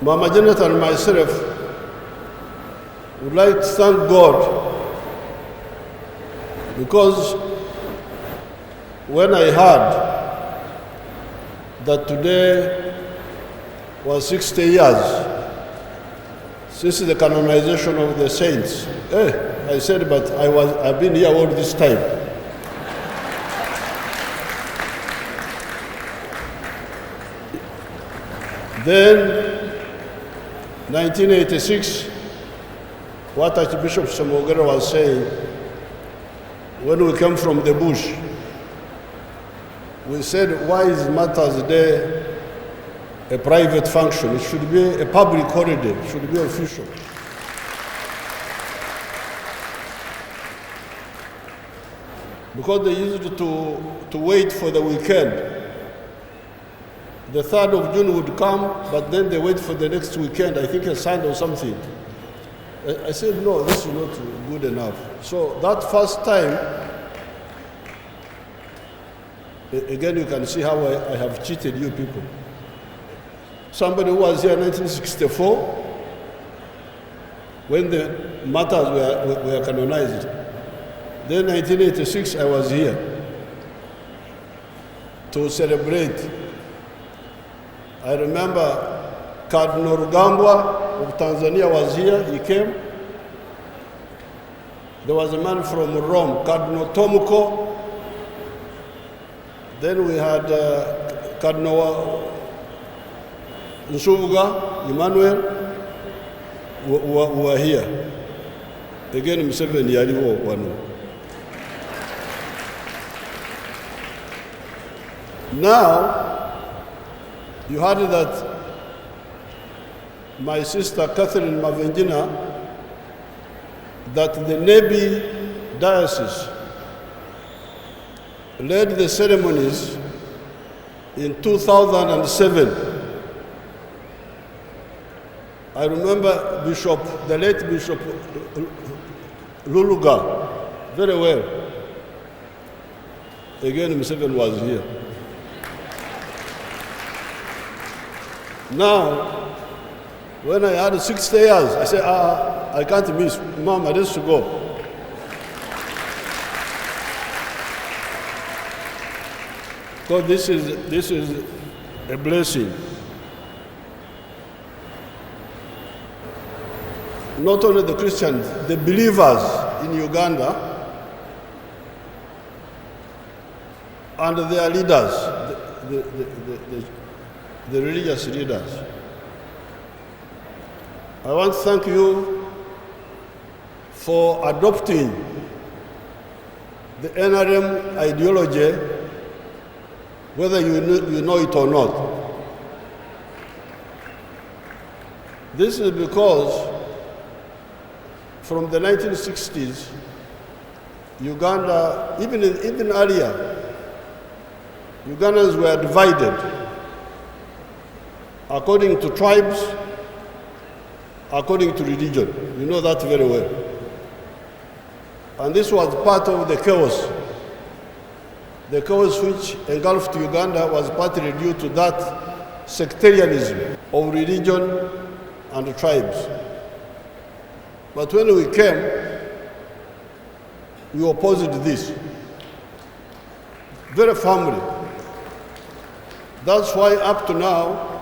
Maama Janet and myself would like to thank God, because when I heard that today was 60 years since the canonization of the saints, I said, but I've been here all this time. Then 1986, what Archbishop Samogera was saying, when we came from the bush, we said, why is Martyrs Day a private function? It should be a public holiday, it should be official. Because they used to wait for the weekend. The 3rd of June would come, but then they wait for the next weekend, I think a Sunday or something. I said, no, this is not good enough. So that first time, again, you can see how I have cheated you people. Somebody who was here in 1964, when the Martyrs were canonized. Then 1986, I was here to celebrate. I remember Cardinal Rugambwa of Tanzania was here, he came. There was a man from Rome, Cardinal Tomoko. Then we had Cardinal Nsubuga, Emmanuel, who were here. Again, Museveni yaliwo wano. Now, you heard that my sister Catherine Mavengina, that the Nebi diocese led the ceremonies in 2007. I remember the late Bishop Luluga very well. Again, Museveni was here. Now, when I had 60 years, I said, I can't miss. Mom, I need to go. Because this is a blessing. Not only the Christians, the believers in Uganda and their leaders, the religious leaders. I want to thank you for adopting the NRM ideology, whether you know it or not. This is because from the 1960s, Uganda, even earlier, Ugandans were divided according to tribes, according to religion. You know that very well. And this was part of the chaos. The chaos which engulfed Uganda was partly due to that sectarianism of religion and tribes. But when we came, we opposed this very firmly. That's why up to now,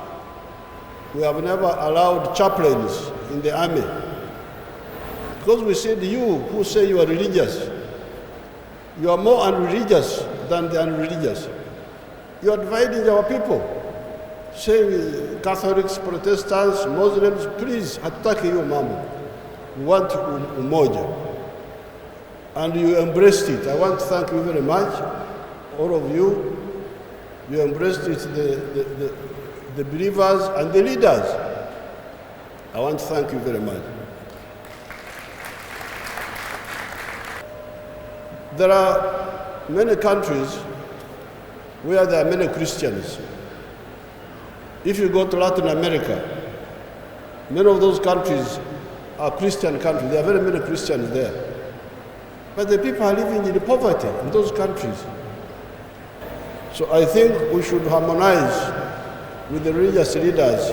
we have never allowed chaplains in the army. Because we said, you who say you are religious, you are more unreligious than the unreligious. You are dividing our people. Say Catholics, Protestants, Muslims, please, hatutaki hiyo mambo. We want umoja. And you embraced it. I want to thank you very much, all of you. You embraced it, the believers and the leaders. I want to thank you very much. There are many countries where there are many Christians. If you go to Latin America, many of those countries are Christian countries. There are very many Christians there. But the people are living in poverty in those countries. So I think we should harmonize with the religious leaders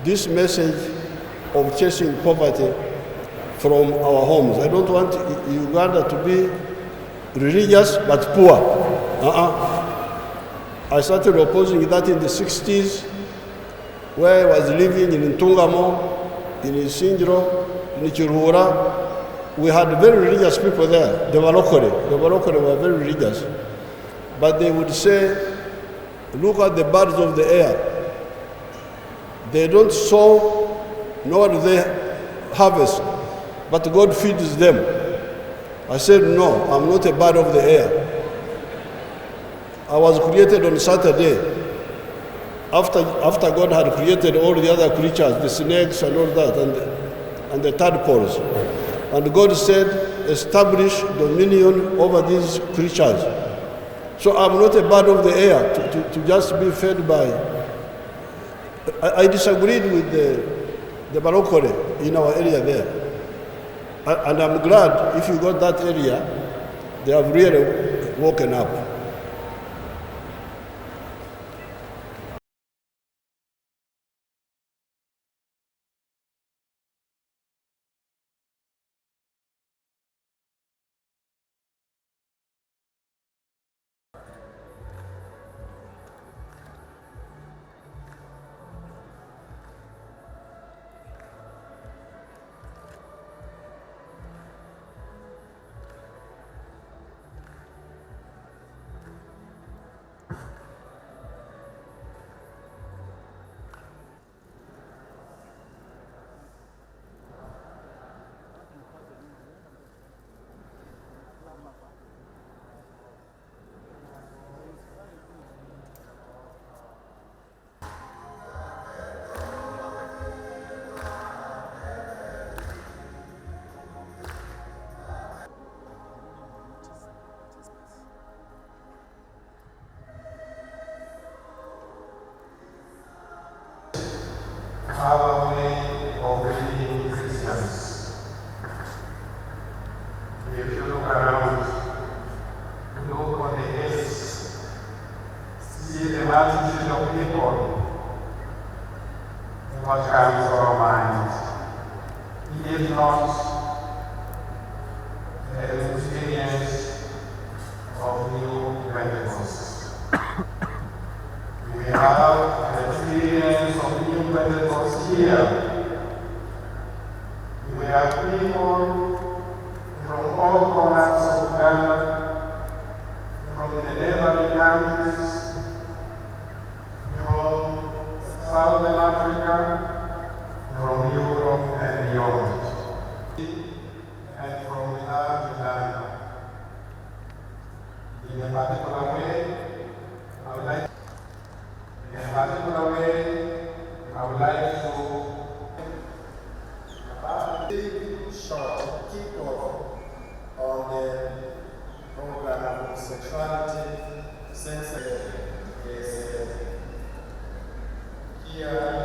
this message of chasing poverty from our homes. I don't want Uganda to be religious but poor. I started opposing that in the 60s, where I was living in Ntungamo, in Isinjiro, in Chiruhura. We had very religious people there. The Balokore were very religious. But they would say, look at the birds of the air. They don't sow, nor do they harvest, but God feeds them. I said, no, I'm not a bird of the air. I was created on Saturday, after God had created all the other creatures, the snakes and all that, and the tadpoles. And God said, establish dominion over these creatures. So I'm not a bird of the air to just be fed by. I disagreed with the Balokore in our area there. And I'm glad if you got that area, they have really woken up. Our way of being Christians. If you look around, look on the hills, see the multitude of people, what comes to our mind? If not the experience of new Pentecost. We have the experience of new Pentecost here. We have people from all corners of Uganda, from the neighboring countries, from Southern Africa, from Europe and beyond, and from without Uganda. In a particular way, I would like to short kick off on the program of sexuality since here